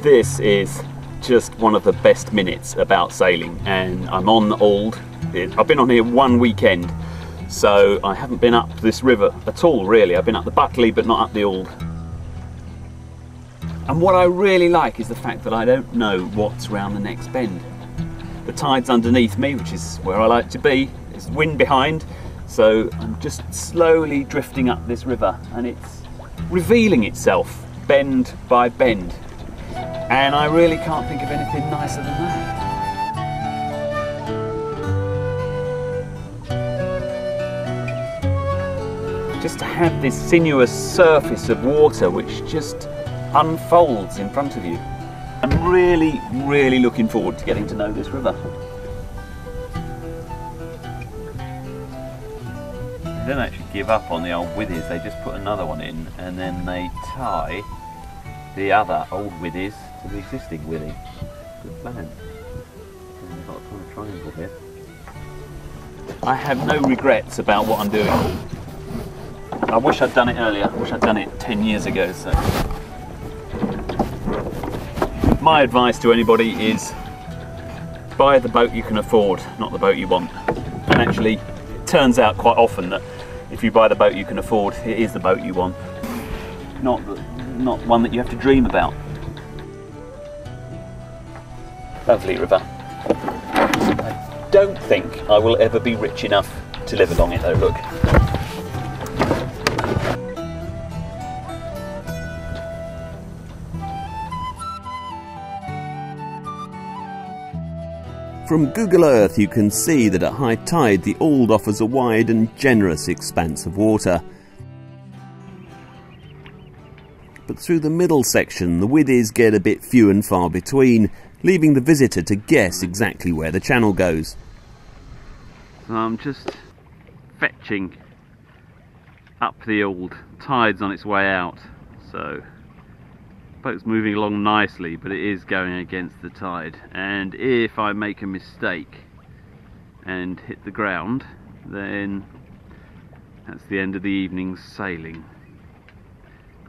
This is just one of the best minutes about sailing, and I'm on Alde. I've been on here one weekend, so I haven't been up this river at all really. I've been up the Buckley but not up the Alde. And what I really like is the fact that I don't know what's round the next bend. The tide's underneath me, which is where I like to be. There's wind behind, so I'm just slowly drifting up this river, and it's revealing itself bend by bend. And I really can't think of anything nicer than that. Just to have this sinuous surface of water which just unfolds in front of you. I'm really, really looking forward to getting to know this river. They don't actually give up on the old withies, they just put another one in and then they tie the other old withies to the existing withy. Good plan. And we've got a kind of triangle here. I have no regrets about what I'm doing. I wish I'd done it earlier. I wish I'd done it 10 years ago. So my advice to anybody is buy the boat you can afford, not the boat you want. And actually, it turns out quite often that if you buy the boat you can afford, it is the boat you want. Not one that you have to dream about. Lovely river. I don't think I will ever be rich enough to live along it though, look. From Google Earth you can see that at high tide the Alde offers a wide and generous expanse of water. But through the middle section the withies get a bit few and far between, leaving the visitor to guess exactly where the channel goes. So I'm just fetching up the Alde. Tide's on its way out, so the boat's moving along nicely, but it is going against the tide. And if I make a mistake and hit the ground, then that's the end of the evening's sailing.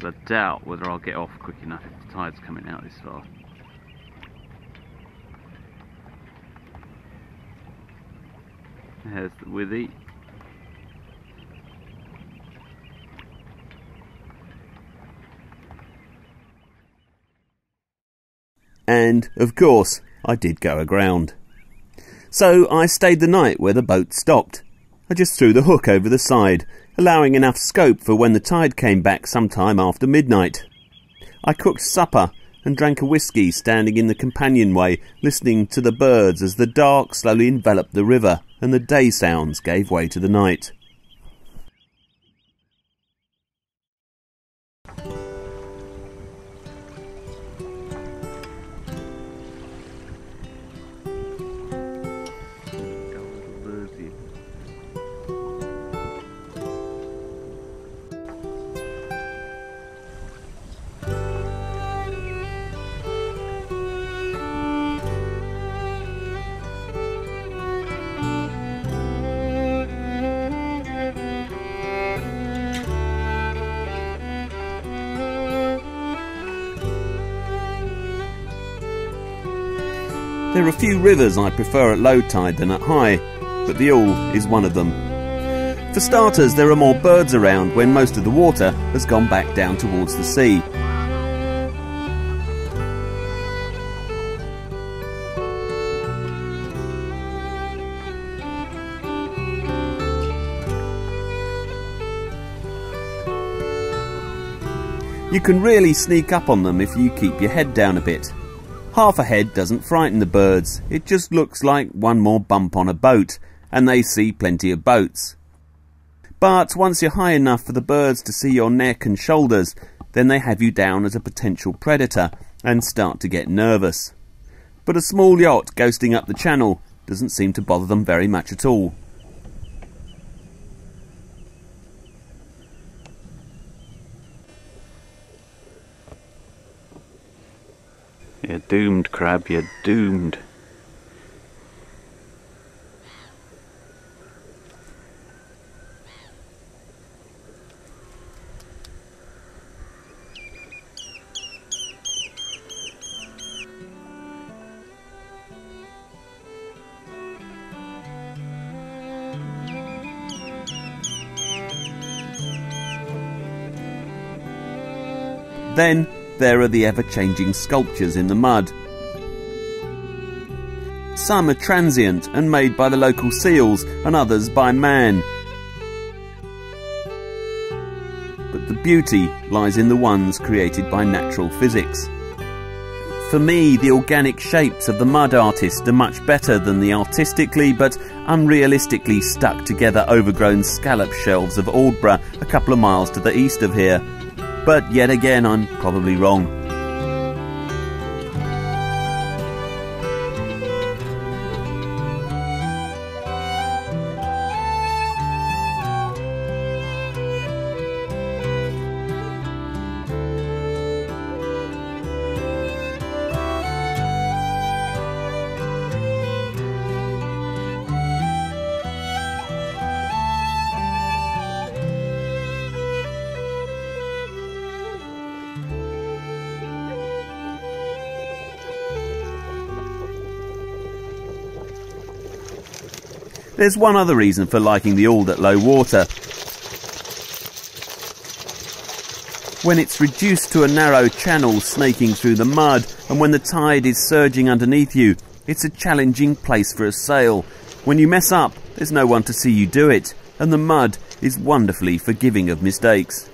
I doubt whether I'll get off quick enough if the tide's coming out this far. There's the withy. And, of course, I did go aground. So I stayed the night where the boat stopped. I just threw the hook over the side, allowing enough scope for when the tide came back sometime after midnight. I cooked supper and drank a whisky standing in the companionway, listening to the birds as the dark slowly enveloped the river and the day sounds gave way to the night. There are a few rivers I prefer at low tide than at high, but the Alde is one of them. For starters, there are more birds around when most of the water has gone back down towards the sea. You can really sneak up on them if you keep your head down a bit. Half a head doesn't frighten the birds, it just looks like one more bump on a boat, and they see plenty of boats. But once you're high enough for the birds to see your neck and shoulders, then they have you down as a potential predator and start to get nervous. But a small yacht ghosting up the channel doesn't seem to bother them very much at all. You're doomed, crab, you're doomed. Then there are the ever-changing sculptures in the mud. Some are transient and made by the local seals, and others by man. But the beauty lies in the ones created by natural physics. For me, the organic shapes of the mud artist are much better than the artistically but unrealistically stuck together overgrown scallop shelves of Aldborough a couple of miles to the east of here. But yet again, I'm probably wrong. There's one other reason for liking the Alde at low water. When it's reduced to a narrow channel snaking through the mud, and when the tide is surging underneath you, it's a challenging place for a sail. When you mess up, there's no one to see you do it, and the mud is wonderfully forgiving of mistakes.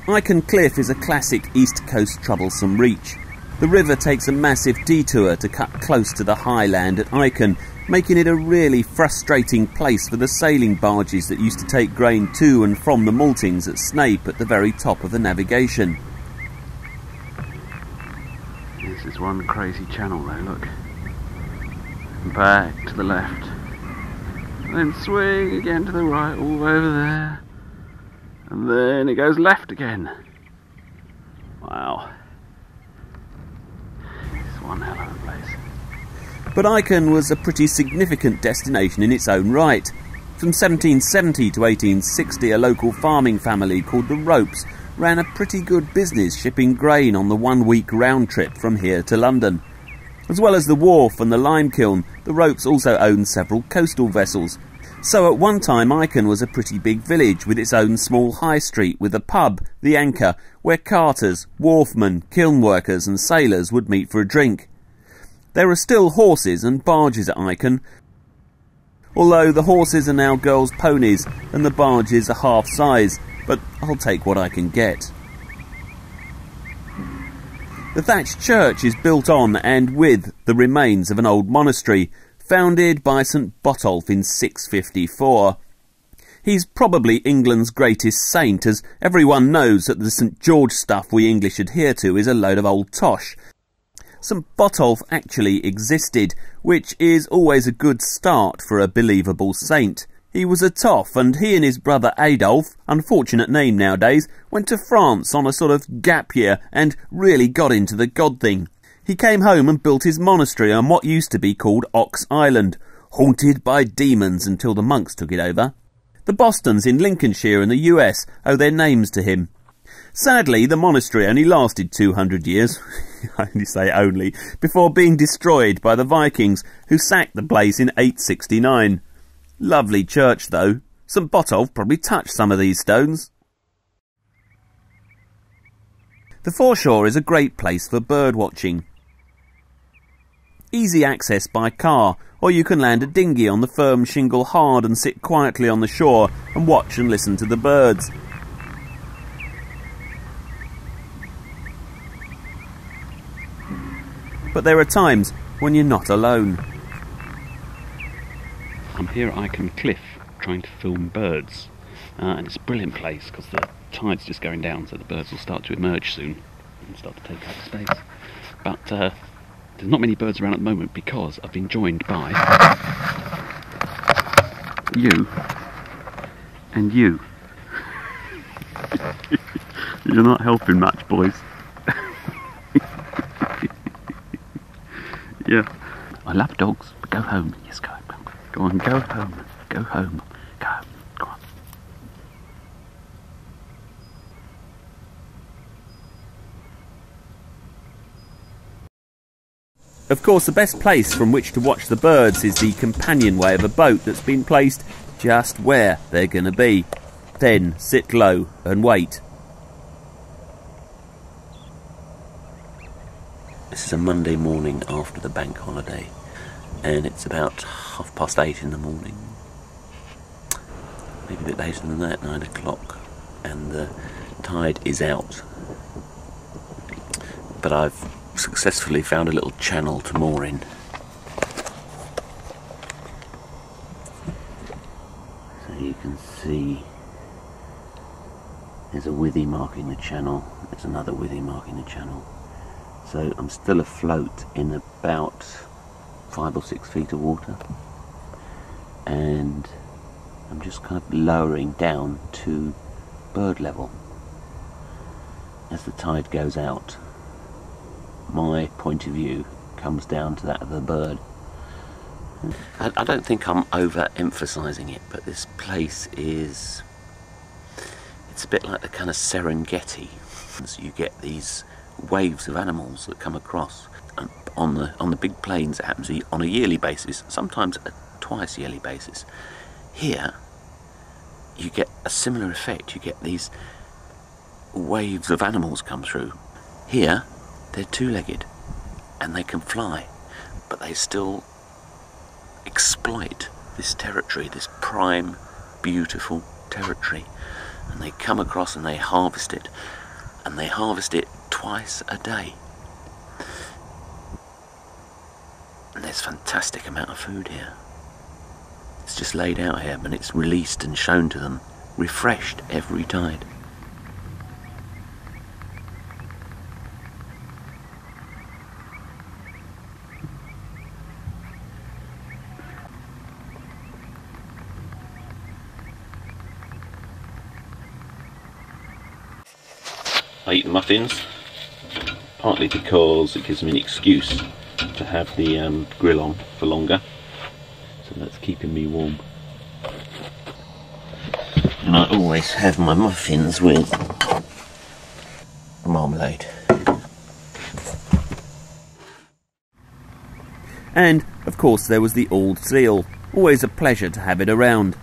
Icon Cliff is a classic East Coast troublesome reach. The river takes a massive detour to cut close to the high land at Icon, making it a really frustrating place for the sailing barges that used to take grain to and from the maltings at Snape at the very top of the navigation. This is one crazy channel though, look. Back to the left. And then swing again to the right, all the way over there. And then it goes left again. Wow. It's one hell of a place. But Icon was a pretty significant destination in its own right. From 1770 to 1860, a local farming family called the Ropes ran a pretty good business shipping grain on the 1 week round trip from here to London. As well as the wharf and the lime kiln, the Ropes also owned several coastal vessels. So at one time Icon was a pretty big village with its own small high street with a pub, the Anchor, where carters, wharfmen, kiln workers and sailors would meet for a drink. There are still horses and barges at Icon, although the horses are now girls' ponies and the barges are half size, but I'll take what I can get. The thatched church is built on and with the remains of an old monastery, founded by St Botolph in 654. He's probably England's greatest saint, as everyone knows that the St George stuff we English adhere to is a load of old tosh. St Botolph actually existed, which is always a good start for a believable saint. He was a toff, and he and his brother Adolf, unfortunate name nowadays, went to France on a sort of gap year and really got into the God thing. He came home and built his monastery on what used to be called Ox Island, haunted by demons until the monks took it over. The Bostons in Lincolnshire in the US owe their names to him. Sadly, the monastery only lasted 200 years, I only say only, before being destroyed by the Vikings, who sacked the place in 869. Lovely church though. St Botolph probably touched some of these stones. The foreshore is a great place for bird watching. Easy access by car, or you can land a dinghy on the firm shingle hard and sit quietly on the shore and watch and listen to the birds. But there are times when you're not alone. I'm here at Icon Cliff trying to film birds, and it's a brilliant place because the tide's just going down, so the birds will start to emerge soon and start to take up space. But there's not many birds around at the moment because I've been joined by you and you. You're not helping much, boys. Yeah. I love dogs, but go home. Yes, go home. Go on, go home. Go home. Go home. Go on. Of course, the best place from which to watch the birds is the companionway of a boat that's been placed just where they're going to be. Then sit low and wait. This is a Monday morning after the bank holiday, and it's about 8:30 in the morning. Maybe a bit later than that, 9 o'clock, and the tide is out. But I've successfully found a little channel to moor in. So you can see there's a withy marking the channel, there's another withy marking the channel. So I'm still afloat in about 5 or 6 feet of water, and I'm just kind of lowering down to bird level. As the tide goes out, my point of view comes down to that of the bird. I don't think I'm over-emphasising it, but this place it's a bit like the kind of Serengeti. So you get these waves of animals that come across. And on the big plains it happens on a yearly basis, sometimes a twice yearly basis. Here you get a similar effect. You get these waves of animals come through. Here they're two-legged and they can fly, but they still exploit this territory, this prime, beautiful territory, and they come across and they harvest it, and they harvest it twice a day. And there's fantastic amount of food here. It's just laid out here, and it's released and shown to them, refreshed every tide. I eat the muffins, partly because it gives me an excuse to have the grill on for longer, so that's keeping me warm. And I always have my muffins with marmalade. And, of course, there was the Alde seal. Always a pleasure to have it around.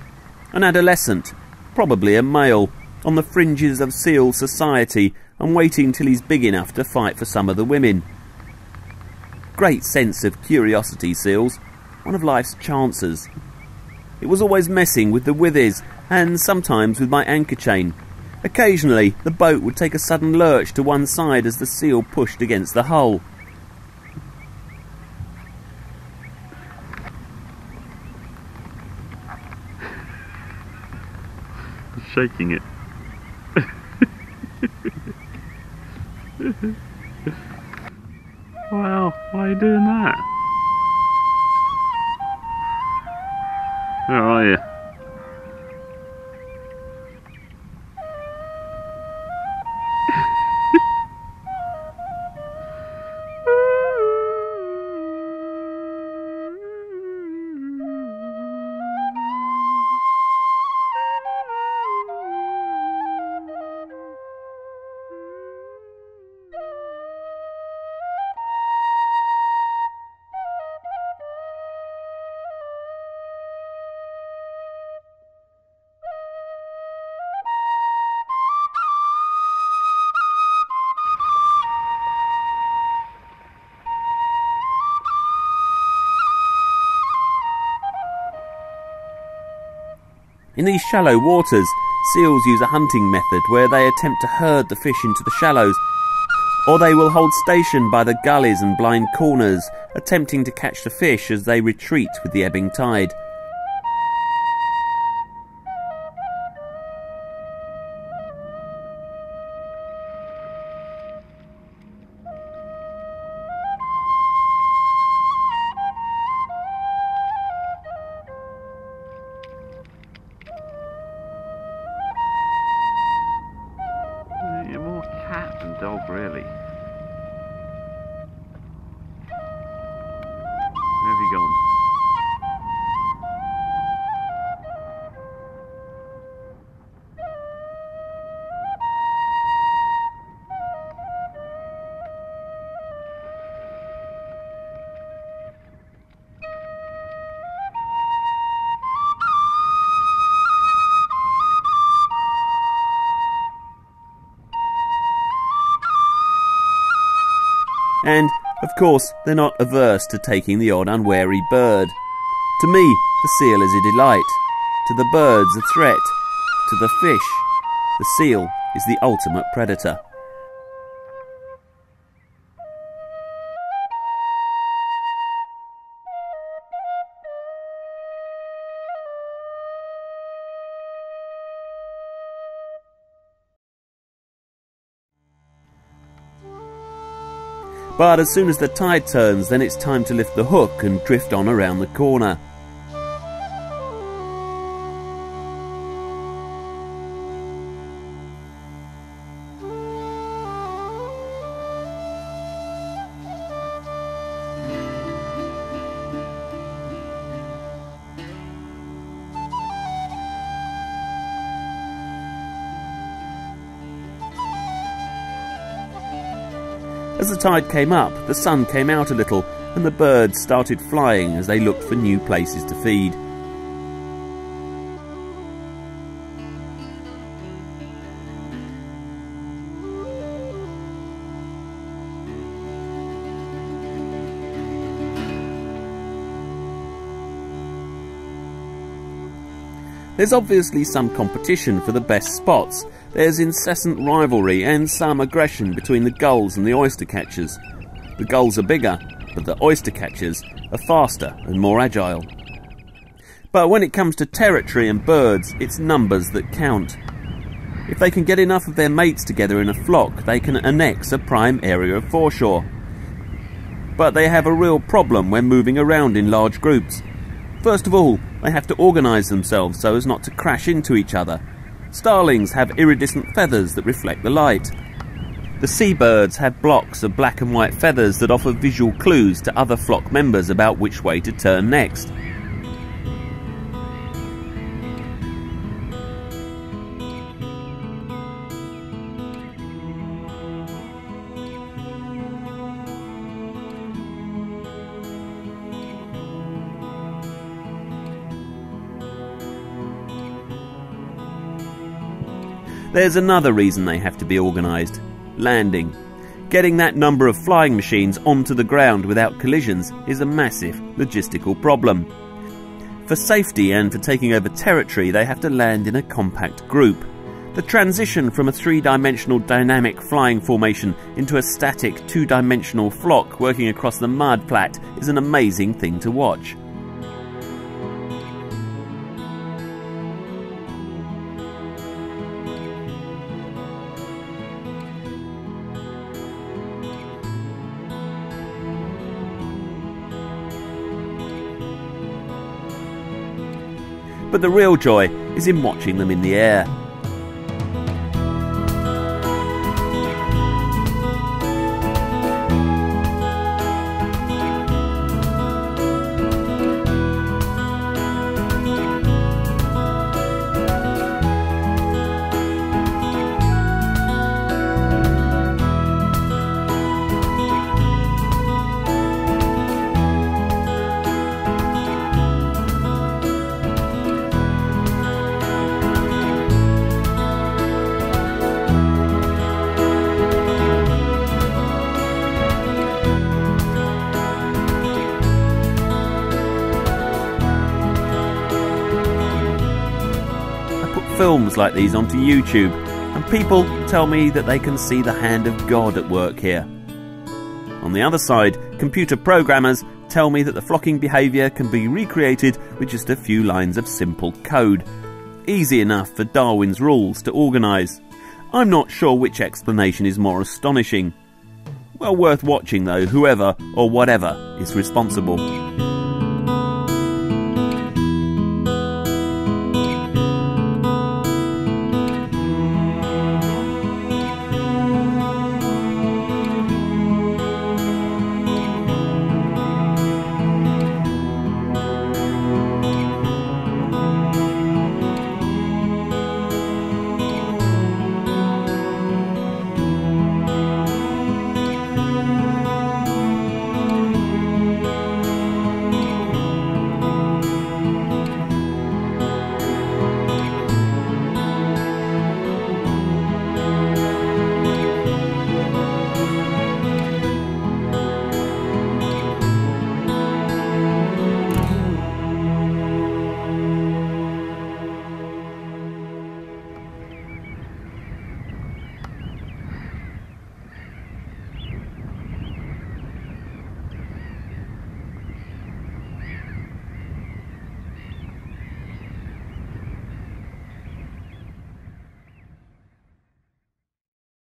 An adolescent, probably a male, on the fringes of seal society and waiting till he's big enough to fight for some of the women. Great sense of curiosity, seals. One of life's chances. It was always messing with the withes and sometimes with my anchor chain. Occasionally, the boat would take a sudden lurch to one side as the seal pushed against the hull. Shaking it. Well, why are you doing that? Where are you? In these shallow waters, seals use a hunting method where they attempt to herd the fish into the shallows, or they will hold station by the gullies and blind corners, attempting to catch the fish as they retreat with the ebbing tide. You're more cat than dog, really. Where have you gone? And, of course, they're not averse to taking the odd unwary bird. To me, the seal is a delight. To the birds, a threat. To the fish, the seal is the ultimate predator. But as soon as the tide turns, then it's time to lift the hook and drift on around the corner. As the tide came up, the sun came out a little, and the birds started flying as they looked for new places to feed. There's obviously some competition for the best spots. There's incessant rivalry and some aggression between the gulls and the oyster catchers. The gulls are bigger, but the oyster catchers are faster and more agile. But when it comes to territory and birds, it's numbers that count. If they can get enough of their mates together in a flock, they can annex a prime area of foreshore. But they have a real problem when moving around in large groups. First of all, they have to organise themselves so as not to crash into each other. Starlings have iridescent feathers that reflect the light. The seabirds have blocks of black and white feathers that offer visual clues to other flock members about which way to turn next. There's another reason they have to be organised: landing. Getting that number of flying machines onto the ground without collisions is a massive logistical problem. For safety and for taking over territory, they have to land in a compact group. The transition from a three-dimensional dynamic flying formation into a static two-dimensional flock working across the mud flat is an amazing thing to watch. But the real joy is in watching them in the air. Films like these onto YouTube, and people tell me that they can see the hand of God at work here. On the other side, computer programmers tell me that the flocking behaviour can be recreated with just a few lines of simple code. Easy enough for Darwin's rules to organise. I'm not sure which explanation is more astonishing. Well worth watching though, whoever or whatever is responsible.